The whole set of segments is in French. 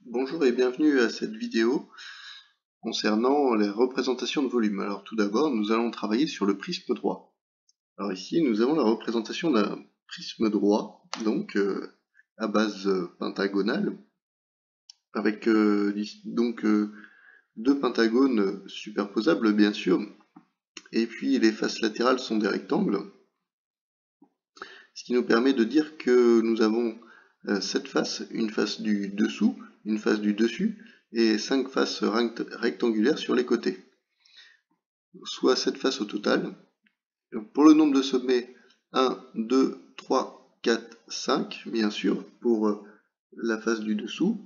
Bonjour et bienvenue à cette vidéo concernant les représentations de volume. Alors tout d'abord, nous allons travailler sur le prisme droit. Alors ici, nous avons la représentation d'un prisme droit, donc à base pentagonale, avec deux pentagones superposables bien sûr, et puis les faces latérales sont des rectangles, ce qui nous permet de dire que nous avons cette face, une face du dessous, une face du dessus, et 5 faces rectangulaires sur les côtés, soit 7 faces au total. Pour le nombre de sommets, 1, 2, 3, 4, 5, bien sûr, pour la face du dessous,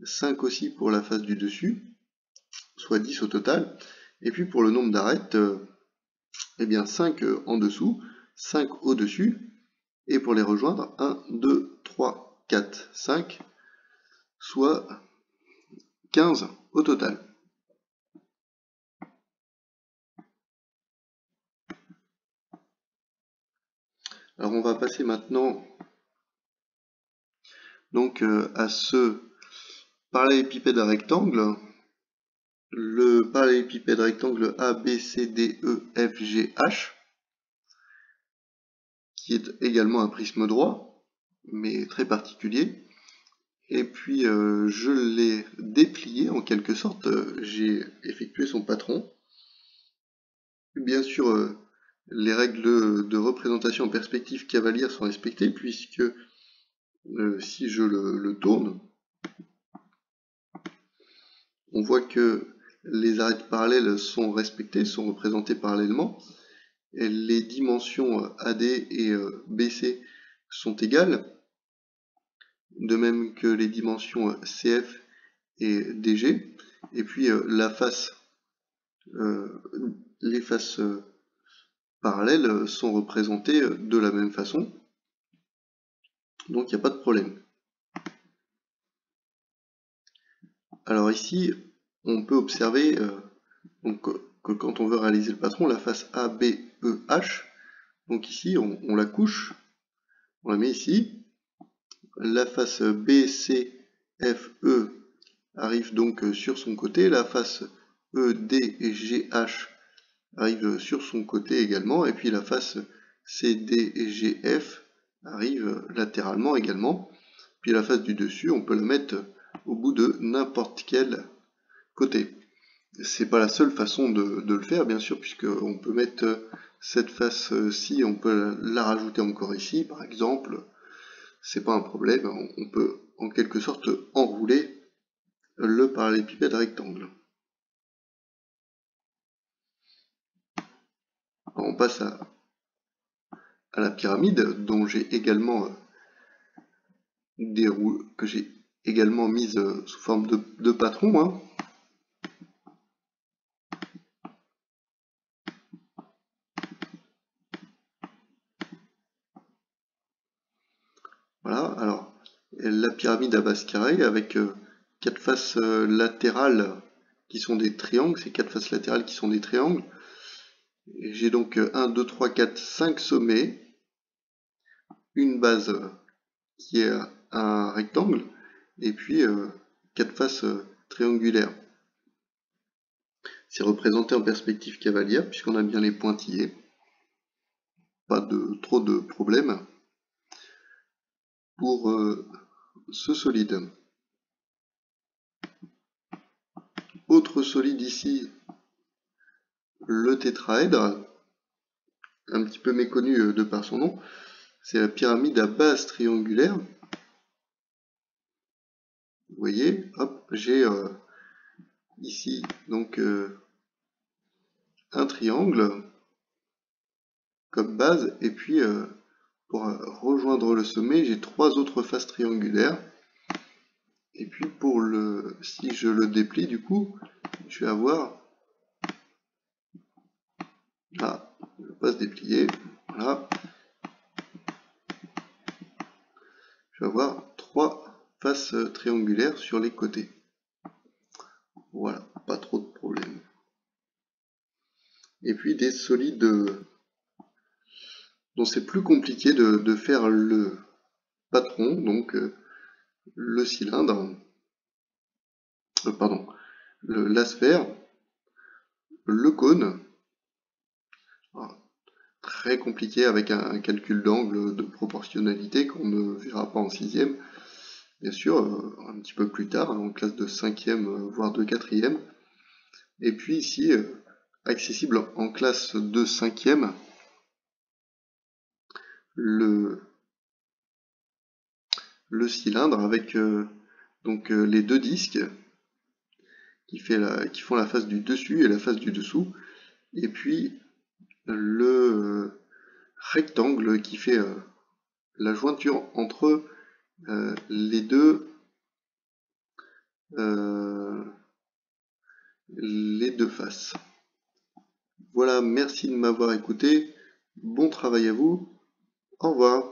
5 aussi pour la face du dessus, soit 10 au total. Et puis pour le nombre d'arêtes, eh bien 5 en dessous, 5 au-dessus, et pour les rejoindre, 1, 2, 3, 4, 5, soit 15 au total. Alors on va passer maintenant donc à ce parallélépipède à rectangle. Le parallélépipède rectangle ABCDEFGH, qui est également un prisme droit, mais très particulier. Et puis je l'ai déplié en quelque sorte, j'ai effectué son patron. Bien sûr, les règles de représentation en perspective cavalière sont respectées, puisque si je le tourne, on voit que les arêtes parallèles sont respectées, sont représentées parallèlement. Et les dimensions AD et BC sont égales, de même que les dimensions CF et DG. Et puis la face, les faces parallèles sont représentées de la même façon, donc il n'y a pas de problème. Alors ici, on peut observer que quand on veut réaliser le patron, la face ABEH, donc ici on la couche, on la met ici, la face BCFE arrive donc sur son côté, la face EDGH arrive sur son côté également, et puis la face CDGF arrive latéralement également. Puis la face du dessus, on peut la mettre au bout de n'importe quel côté. C'est pas la seule façon de le faire, bien sûr, puisqu'on peut mettre cette face-ci, on peut la rajouter encore ici, par exemple. C'est pas un problème, on peut en quelque sorte enrouler le parallélépipède rectangle. Alors on passe à la pyramide, dont j'ai également que j'ai également mise sous forme de patron. Hein. Voilà, alors la pyramide à base carrée avec 4 faces latérales qui sont des triangles, ces 4 faces latérales qui sont des triangles. J'ai donc 1, 2, 3, 4, 5 sommets, une base qui est un rectangle, et puis 4 faces triangulaires. C'est représenté en perspective cavalière, puisqu'on a bien les pointillés. Pas de trop de problèmes pour ce solide. Autre solide ici, le tétraèdre, un petit peu méconnu de par son nom, c'est la pyramide à base triangulaire. Vous voyez, hop, j'ai ici donc un triangle comme base, et puis pour rejoindre le sommet, j'ai 3 autres faces triangulaires. Et puis si je le déplie, du coup, je vais avoir, là, je ne vais pas se déplier, voilà, je vais avoir 3 faces triangulaires sur les côtés. Voilà, pas trop de problème. Et puis des solides dont c'est plus compliqué de faire le patron, donc le cylindre. pardon, la sphère, le cône, très compliqué avec un calcul d'angle de proportionnalité qu'on ne verra pas en sixième, bien sûr, un petit peu plus tard, en classe de cinquième, voire de quatrième. Et puis ici, accessible en classe de cinquième, le cylindre avec donc les deux disques qui font la face du dessus et la face du dessous, et puis le rectangle qui fait la jointure entre les deux faces. Voilà, merci de m'avoir écouté, bon travail à vous, au revoir.